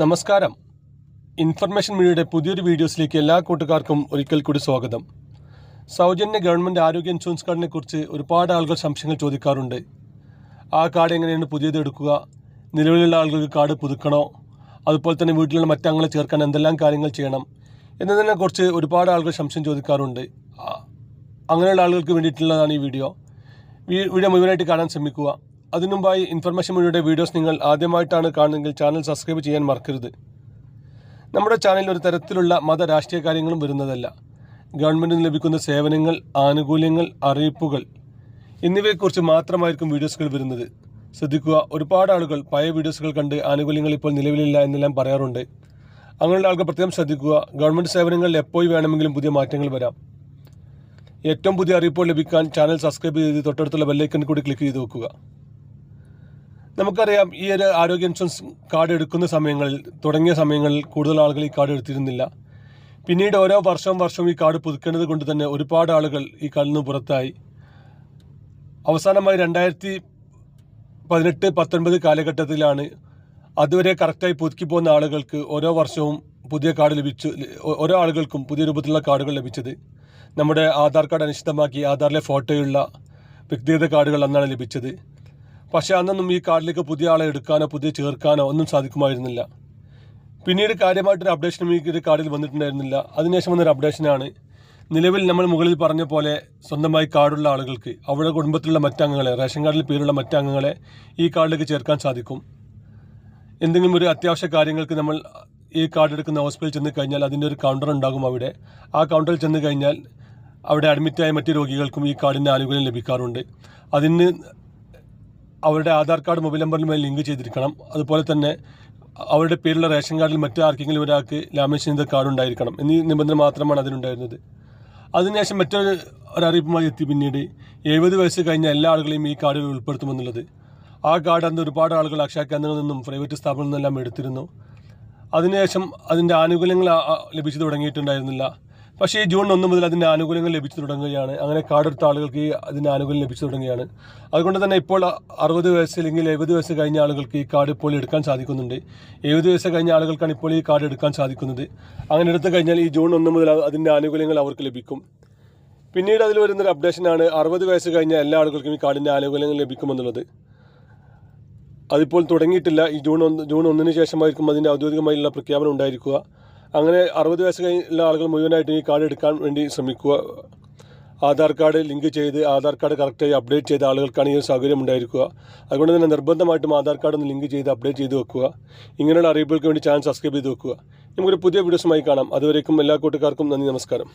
നമസ്കാരം. ഇൻഫർമേഷൻ മീഡിയയുടെ പുതിയൊരു വീഡിയോസിലേക്ക് എല്ലാ കൂട്ടുകാർക്കും ഒരിക്കൽ കൂടി സ്വാഗതം. സൗജന്യ ഗവൺമെൻറ് ആരോഗ്യ ഇൻഷുറൻസ് കാർഡിനെ കുറിച്ച് ഒരുപാട് ആളുകൾ സംശയങ്ങൾ ചോദിക്കാറുണ്ട്. ആ കാർഡ് എങ്ങനെയാണ് പുതിയത് എടുക്കുക, നിലവിലുള്ള ആളുകൾക്ക് കാർഡ് പുതുക്കണോ, അതുപോലെ തന്നെ വീട്ടിലുള്ള മറ്റംഗങ്ങളെ ചേർക്കാൻ എന്തെല്ലാം കാര്യങ്ങൾ ചെയ്യണം എന്നതിനെക്കുറിച്ച് ഒരുപാട് ആളുകൾ സംശയം ചോദിക്കാറുണ്ട്. അങ്ങനെയുള്ള ആളുകൾക്ക് വേണ്ടിയിട്ടുള്ളതാണ് ഈ വീഡിയോ മുഴുവനായിട്ട് കാണാൻ ശ്രമിക്കുക. അതിനുമുമ്പായി ഇൻഫർമേഷൻ മീഡിയയുടെ വീഡിയോസ് നിങ്ങൾ ആദ്യമായിട്ടാണ് കാണുന്നതെങ്കിൽ ചാനൽ സബ്സ്ക്രൈബ് ചെയ്യാൻ മറക്കരുത്. നമ്മുടെ ചാനലിൽ ഒരു തരത്തിലുള്ള മത രാഷ്ട്രീയ കാര്യങ്ങളും വരുന്നതല്ല. ഗവൺമെൻറ്റിന് ലഭിക്കുന്ന സേവനങ്ങൾ, ആനുകൂല്യങ്ങൾ, അറിയിപ്പുകൾ എന്നിവയെക്കുറിച്ച് മാത്രമായിരിക്കും വീഡിയോസുകൾ വരുന്നത്. ശ്രദ്ധിക്കുക, ഒരുപാട് ആളുകൾ പഴയ വീഡിയോസുകൾ കണ്ട് ആനുകൂല്യങ്ങൾ ഇപ്പോൾ നിലവിലില്ല എന്നെല്ലാം പറയാറുണ്ട്. അങ്ങനെയുള്ള ആളുകൾ പ്രത്യേകം ശ്രദ്ധിക്കുക. ഗവൺമെൻറ് സേവനങ്ങളിൽ എപ്പോൾ വേണമെങ്കിലും പുതിയ മാറ്റങ്ങൾ വരാം. ഏറ്റവും പുതിയ അറിയിപ്പുകൾ ലഭിക്കാൻ ചാനൽ സബ്സ്ക്രൈബ് ചെയ്ത് തൊട്ടടുത്തുള്ള ബെല്ലൈക്കൺ കൂടി ക്ലിക്ക് ചെയ്ത് വെക്കുക. നമുക്കറിയാം, ഈ ഒരു ആരോഗ്യ ഇൻഷുറൻസ് കാർഡ് എടുക്കുന്ന തുടങ്ങിയ സമയങ്ങളിൽ കൂടുതൽ ആളുകൾ ഈ കാർഡ് എടുത്തിരുന്നില്ല. പിന്നീട് ഓരോ വർഷവും ഈ കാർഡ് പുതുക്കേണ്ടത് കൊണ്ട് തന്നെ ഒരുപാട് ആളുകൾ ഈ കാർഡിൽ നിന്ന് പുറത്തായി. അവസാനമായി 2018-19 കാലഘട്ടത്തിലാണ് അതുവരെ കറക്റ്റായി പുതുക്കി പോകുന്ന ആളുകൾക്ക് ഓരോ വർഷവും പുതിയ കാർഡ് ലഭിച്ചു. ഓരോ ആളുകൾക്കും പുതിയ രൂപത്തിലുള്ള കാർഡുകൾ ലഭിച്ചത്. നമ്മുടെ ആധാർ കാർഡ് അനിശ്ചിതമാക്കി ആധാറിലെ ഫോട്ടോയുള്ള വ്യക്തിഗത കാർഡുകൾ അന്നാണ് ലഭിച്ചത്. പക്ഷേ അന്നൊന്നും ഈ കാർഡിലേക്ക് പുതിയ ആളെ എടുക്കാനോ പുതിയ ചേർക്കാനോ ഒന്നും സാധിക്കുമായിരുന്നില്ല. പിന്നീട് കാര്യമായിട്ടൊരു അപ്ഡേഷനും ഈ ഒരു കാർഡിൽ വന്നിട്ടുണ്ടായിരുന്നില്ല. അതിനുശേഷം വന്നൊരു അപ്ഡേഷനാണ് നിലവിൽ നമ്മൾ മുകളിൽ പറഞ്ഞ പോലെ സ്വന്തമായി കാർഡുള്ള ആളുകൾക്ക് അവരുടെ കുടുംബത്തിലുള്ള മറ്റംഗങ്ങളെ, റേഷൻ കാർഡിൽ പേരുള്ള മറ്റംഗങ്ങളെ ഈ കാർഡിലേക്ക് ചേർക്കാൻ സാധിക്കും. എന്തെങ്കിലും ഒരു അത്യാവശ്യ കാര്യങ്ങൾക്ക് നമ്മൾ ഈ കാർഡ് എടുക്കുന്ന ഹോസ്പിറ്റലിൽ ചെന്ന് കഴിഞ്ഞാൽ അതിൻ്റെ ഒരു കൗണ്ടർ ഉണ്ടാകും. ആ കൗണ്ടറിൽ ചെന്ന് കഴിഞ്ഞാൽ അവിടെ അഡ്മിറ്റായ മറ്റ് രോഗികൾക്കും ഈ കാർഡിൻ്റെ ആനുകൂല്യം ലഭിക്കാറുണ്ട്. അതിന് അവരുടെ ആധാർ കാർഡ് മൊബൈൽ നമ്പറിനുമേൽ ലിങ്ക് ചെയ്തിരിക്കണം. അതുപോലെ തന്നെ അവരുടെ പേരുള്ള റേഷൻ കാർഡിൽ മറ്റാർക്കെങ്കിലും ഒരാൾക്ക് ലാമിനേഷൻ ചെയ്ത കാർഡ് ഉണ്ടായിരിക്കണം എന്നീ നിബന്ധന മാത്രമാണ് അതിനുണ്ടായിരുന്നത്. അതിനുശേഷം മറ്റൊരു അറിയിപ്പുമായി എത്തി പിന്നീട് 70 വയസ്സ് കഴിഞ്ഞ എല്ലാ ആളുകളെയും ഈ കാർഡിൽ ഉൾപ്പെടുത്തുമെന്നുള്ളത്. ആ കാർഡ് അന്ന് ഒരുപാട് ആളുകൾ അക്ഷയ കേന്ദ്രങ്ങളിൽ നിന്നും പ്രൈവറ്റ് സ്ഥാപനങ്ങളിൽ നിന്നെല്ലാം എടുത്തിരുന്നു. അതിനുശേഷം അതിൻ്റെ ആനുകൂല്യങ്ങൾ ലഭിച്ചു തുടങ്ങിയിട്ടുണ്ടായിരുന്നില്ല. പക്ഷേ ഈ ജൂൺ 1 മുതൽ അതിൻ്റെ ആനുകൂല്യങ്ങൾ ലഭിച്ചു തുടങ്ങുകയാണ്. അങ്ങനെ കാർഡ് എടുത്ത ആളുകൾക്ക് അതിൻ്റെ ആനുകൂല്യം ലഭിച്ചു തുടങ്ങുകയാണ്. അതുകൊണ്ട് തന്നെ ഇപ്പോൾ 60 വയസ്സ് അല്ലെങ്കിൽ 70 വയസ്സ് കഴിഞ്ഞ ആളുകൾക്ക് ഈ കാർഡ് ഇപ്പോൾ എടുക്കാൻ സാധിക്കുന്നുണ്ട്. 70 വയസ്സ് കഴിഞ്ഞ ആളുകൾക്കാണ് ഇപ്പോൾ ഈ കാർഡ് എടുക്കാൻ സാധിക്കുന്നത്. അങ്ങനെ എടുത്തു കഴിഞ്ഞാൽ ഈ ജൂൺ 1 മുതൽ അതിൻ്റെ ആനുകൂല്യങ്ങൾ അവർക്ക് ലഭിക്കും. പിന്നീട് അതിൽ വരുന്നൊരു അപ്ഡേഷനാണ് 60 വയസ്സ് കഴിഞ്ഞ എല്ലാ ആളുകൾക്കും ഈ കാർഡിൻ്റെ ആനുകൂല്യങ്ങൾ ലഭിക്കുമെന്നുള്ളത്. അതിപ്പോൾ തുടങ്ങിയിട്ടില്ല. ഈ ജൂൺ 1 ശേഷമായിരിക്കും അതിൻ്റെ ഔദ്യോഗികമായുള്ള പ്രഖ്യാപനം ഉണ്ടായിരിക്കുക. അങ്ങനെ 60 വയസ്സ് കഴിഞ്ഞുള്ള ആളുകൾ മുഴുവനായിട്ട് ഈ കാർഡ് എടുക്കാൻ വേണ്ടി ശ്രമിക്കുക. ആധാർ കാർഡ് ലിങ്ക് ചെയ്ത് ആധാർ കാർഡ് കറക്റ്റായി അപ്ഡേറ്റ് ചെയ്ത ആളുകൾക്കാണ് ഈ ഒരു സൗകര്യം ഉണ്ടായിരിക്കുക. അതുകൊണ്ട് തന്നെ നിർബന്ധമായിട്ടും ആധാർ കാർഡ് ഒന്ന് ലിങ്ക് ചെയ്ത് അപ്ഡേറ്റ് ചെയ്ത് വെക്കുക. ഇങ്ങനെയുള്ള അറിയിപ്പുകൾക്ക് വേണ്ടി ചാനൽ സബ്സ്ക്രൈബ് ചെയ്ത് വെക്കുക. നമുക്കൊരു പുതിയ വീഡിയോസുമായി കാണാം. അതുവരേക്കും എല്ലാ കൂട്ടുകാർക്കും നന്ദി, നമസ്കാരം.